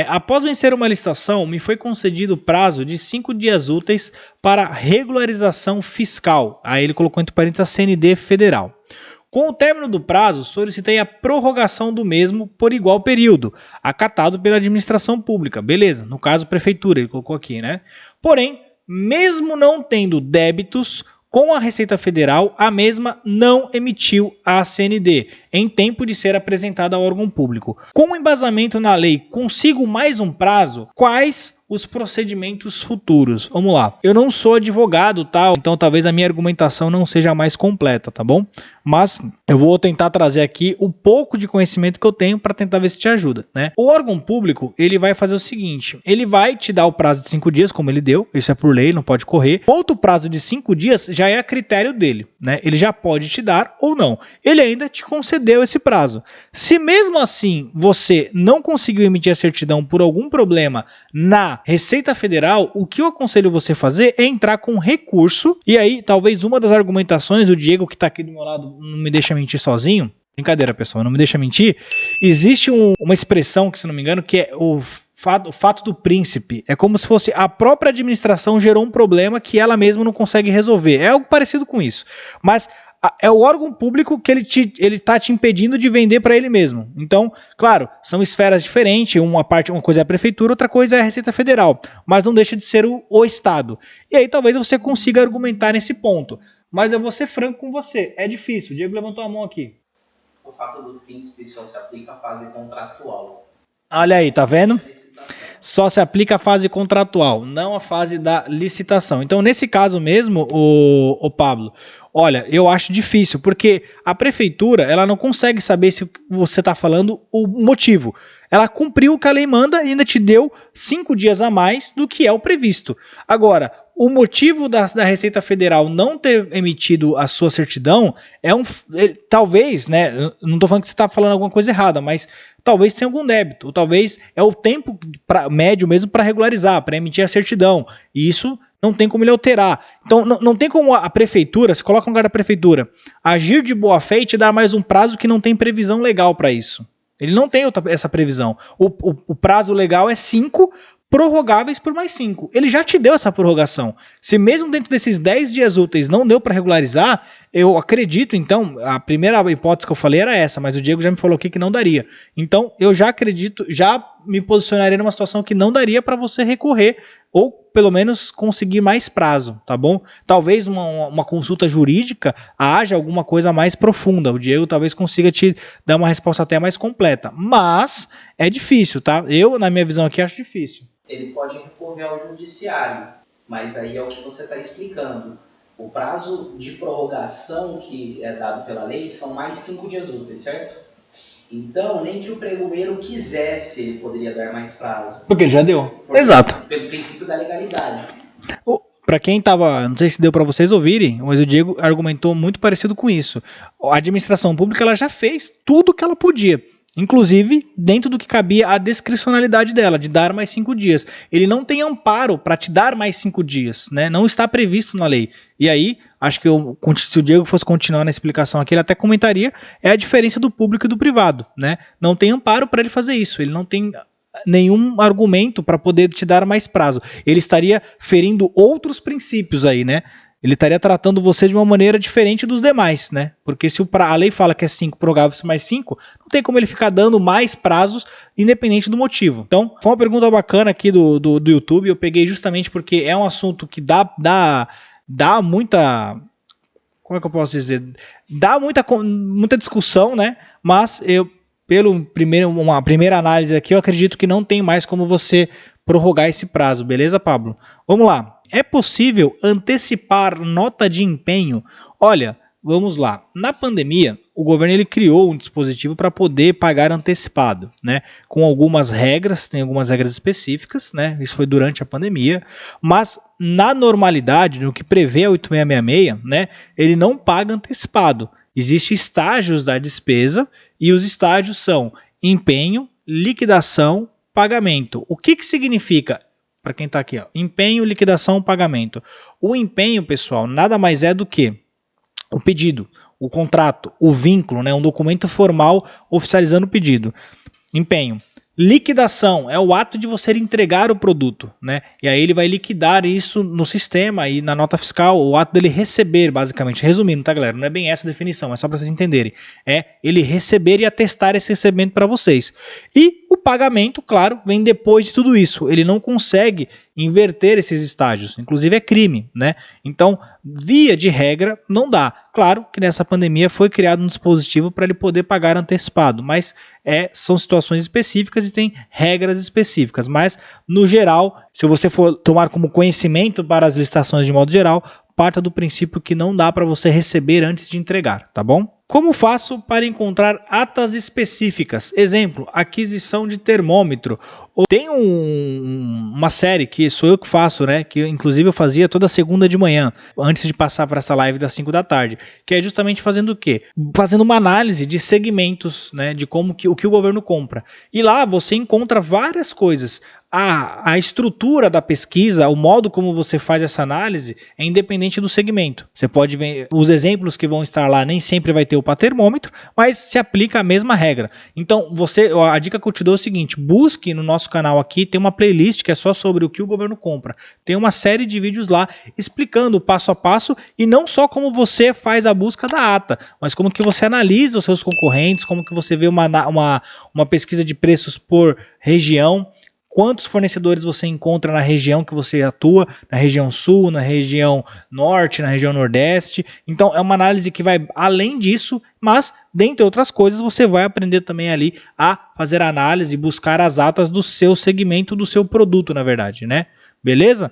Após vencer uma licitação, me foi concedido prazo de 5 dias úteis para regularização fiscal. Aí ele colocou entre parênteses a CND federal. Com o término do prazo, solicitei a prorrogação do mesmo por igual período, acatado pela administração pública. Beleza, no caso, prefeitura, ele colocou aqui, né? Porém, mesmo não tendo débitos com a Receita Federal, a mesma não emitiu a CND em tempo de ser apresentada ao órgão público. Com o embasamento na lei, consigo mais um prazo? Quais os procedimentos futuros? Vamos lá. Eu não sou advogado, tá? Então talvez a minha argumentação não seja mais completa, tá bom? Mas eu vou tentar trazer aqui o pouco de conhecimento que eu tenho para tentar ver se te ajuda, né? O órgão público, ele vai fazer o seguinte, ele vai te dar o prazo de 5 dias, como ele deu, isso é por lei, não pode correr. Outro prazo de 5 dias já é a critério dele, né? Ele já pode te dar ou não. Ele ainda te concedeu esse prazo. Se mesmo assim você não conseguiu emitir a certidão por algum problema na Receita Federal, o que eu aconselho você fazer é entrar com recurso, e aí talvez uma das argumentações, o Diego que está aqui do meu lado não me deixa mentir sozinho, brincadeira pessoal, não me deixa mentir, existe uma expressão que se não me engano que é o fato do príncipe, é como se fosse a própria administração gerou um problema que ela mesma não consegue resolver, é algo parecido com isso, mas é o órgão público que ele está te impedindo de vender para ele mesmo. Então, claro, são esferas diferentes, uma coisa é a prefeitura, outra coisa é a Receita Federal, mas não deixa de ser o Estado. E aí talvez você consiga argumentar nesse ponto. Mas eu vou ser franco com você, é difícil. O Diego levantou a mão aqui. O fato do príncipe só se aplica à fase contratual. Olha aí, tá vendo? Só se aplica a fase contratual, não a fase da licitação. Então, nesse caso mesmo, o Pablo, olha, eu acho difícil, porque a prefeitura ela não consegue saber se você está falando o motivo. Ela cumpriu o que a lei manda e ainda te deu 5 dias a mais do que é o previsto. Agora, o motivo da Receita Federal não ter emitido a sua certidão talvez, né? Não estou falando que você está falando alguma coisa errada, mas talvez tenha algum débito, ou talvez é o tempo médio mesmo para regularizar, para emitir a certidão. E isso não tem como ele alterar. Então não tem como a prefeitura, se coloca no lugar da prefeitura, agir de boa fé e te dar mais um prazo que não tem previsão legal para isso. Ele não tem essa previsão. O prazo legal é 5 prorrogáveis por mais 5. Ele já te deu essa prorrogação. Se mesmo dentro desses 10 dias úteis não deu para regularizar, eu acredito, então, a primeira hipótese que eu falei era essa, mas o Diego já me falou aqui que não daria. Então, eu já acredito, já me posicionaria numa situação que não daria para você recorrer, ou pelo menos conseguir mais prazo, tá bom? Talvez uma consulta jurídica haja alguma coisa mais profunda. O Diego talvez consiga te dar uma resposta até mais completa, mas é difícil, tá? Eu, na minha visão aqui, acho difícil. Ele pode recorrer ao judiciário, mas aí é o que você está explicando. O prazo de prorrogação que é dado pela lei são mais 5 dias úteis, certo? Então, nem que o pregoeiro quisesse, ele poderia dar mais prazo. Porque já deu. Exato. Pelo princípio da legalidade. Para quem estava, não sei se deu para vocês ouvirem, mas o Diego argumentou muito parecido com isso. A administração pública ela já fez tudo o que ela podia. Inclusive, dentro do que cabia a discricionalidade dela, de dar mais 5 dias. Ele não tem amparo para te dar mais 5 dias, né? Não está previsto na lei. E aí, acho que se o Diego fosse continuar na explicação aqui, ele até comentaria, é a diferença do público e do privado, né? Não tem amparo para ele fazer isso, ele não tem nenhum argumento para poder te dar mais prazo. Ele estaria ferindo outros princípios aí, né? Ele estaria tratando você de uma maneira diferente dos demais, né? Porque se a lei fala que é 5 prorrogáveis mais 5, não tem como ele ficar dando mais prazos independente do motivo. Então, foi uma pergunta bacana aqui do YouTube, eu peguei justamente porque é um assunto que dá muita... Como é que eu posso dizer? Dá muita discussão, né? Mas uma primeira análise aqui, eu acredito que não tem mais como você prorrogar esse prazo, beleza, Pablo? Vamos lá. É possível antecipar nota de empenho? Olha, vamos lá. Na pandemia, o governo ele criou um dispositivo para poder pagar antecipado, né? Com algumas regras, tem algumas regras específicas, né? Isso foi durante a pandemia, mas na normalidade, no que prevê a 8666, né? Ele não paga antecipado. Existem estágios da despesa e os estágios são empenho, liquidação, pagamento. O que significa? Para quem está aqui, ó, empenho, liquidação, pagamento. O empenho, pessoal, nada mais é do que o pedido, o contrato, o vínculo, né, um documento formal oficializando o pedido. Empenho. Liquidação é o ato de você entregar o produto, né? E aí ele vai liquidar isso no sistema e na nota fiscal, o ato dele receber, basicamente. Resumindo, tá, galera? Não é bem essa a definição, é só para vocês entenderem. É ele receber e atestar esse recebimento para vocês. E o pagamento, claro, vem depois de tudo isso. Ele não consegue inverter esses estágios. Inclusive é crime, né? Então, via de regra, não dá. Claro que nessa pandemia foi criado um dispositivo para ele poder pagar antecipado, mas são situações específicas e tem regras específicas. Mas, no geral, se você for tomar como conhecimento para as licitações de modo geral, parta do princípio que não dá para você receber antes de entregar, tá bom? Como faço para encontrar atas específicas? Exemplo, aquisição de termômetro. Tem uma série que sou eu que faço, né? Que inclusive eu fazia toda segunda de manhã, antes de passar para essa live das 5 da tarde. Que é justamente fazendo o quê? Fazendo uma análise de segmentos, né? De como o que o governo compra. E lá você encontra várias coisas. A estrutura da pesquisa, o modo como você faz essa análise é independente do segmento. Você pode ver, os exemplos que vão estar lá nem sempre vai ter o termômetro, mas se aplica a mesma regra. Então, a dica que eu te dou é o seguinte, busque no nosso canal aqui, tem uma playlist que é só sobre o que o governo compra. Tem uma série de vídeos lá explicando o passo a passo e não só como você faz a busca da ata, mas como que você analisa os seus concorrentes, como que você vê uma pesquisa de preços por região, quantos fornecedores você encontra na região que você atua, na região sul, na região norte, na região nordeste. Então é uma análise que vai além disso, mas dentre outras coisas você vai aprender também ali a fazer análise e buscar as atas do seu segmento, do seu produto, na verdade, né? Beleza?